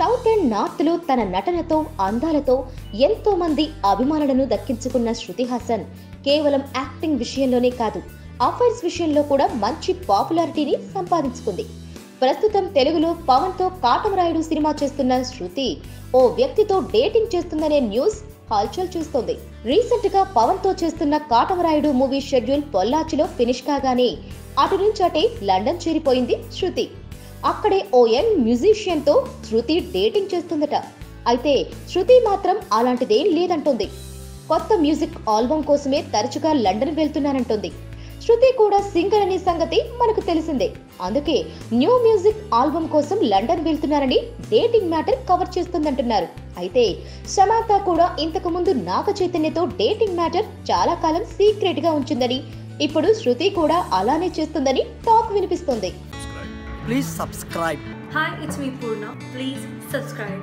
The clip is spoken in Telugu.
సౌత్ అండ్ నార్త్ లో తన నటనతో అందాలతో ఎంతో మంది అభిమానులను దక్కించుకున్న శృతి హాసన్ కేవలం యాక్టింగ్ విషయంలోనే కాదు, అఫైర్స్ విషయంలో కూడా మంచి పాపులారిటీని సంపాదించుకుంది. ప్రస్తుతం తెలుగులో పవన్ తో కాటమరాయుడు సినిమా చేస్తున్న శృతి ఓ వ్యక్తితో డేటింగ్ చేస్తుందనే న్యూస్ హల్చల్ చేస్తోంది. రీసెంట్ గా పవన్ తో చేస్తున్న కాటమరాయుడు మూవీ షెడ్యూల్ పొల్లాచిలో ఫినిష్ కాగానే అటు నుంచి అటే లండన్ చేరిపోయింది శృతి. అక్కడే ఓ యంగ్ మ్యూజిషియన్ తో శృతి డేటింగ్ చేస్తుందట. అయితే శృతి మాత్రం అలాంటిదేం లేదంటోంది. కొత్త మ్యూజిక్ ఆల్బమ్ కోసమే తరచుగా లండన్ వెళ్తున్నానంటోంది. శృతి కూడా సింగర్ అనే సంగతి మనకు తెలిసిందే. అందుకే న్యూ మ్యూజిక్ ఆల్బమ్ కోసం లండన్ వెళ్తున్నారని డేటింగ్ మ్యాటర్ కవర్ చేస్తుందంటున్నారు. అయితే సమంత కూడా ఇంతకు ముందు నాగ చైతన్యతో డేటింగ్ మ్యాటర్ చాలా కాలం సీక్రెట్ గా ఉంచిందని, ఇప్పుడు శృతి కూడా అలానే చేస్తుందని టాక్ వినిపిస్తుంది. Please subscribe. Hi, it's me Purna. Please subscribe.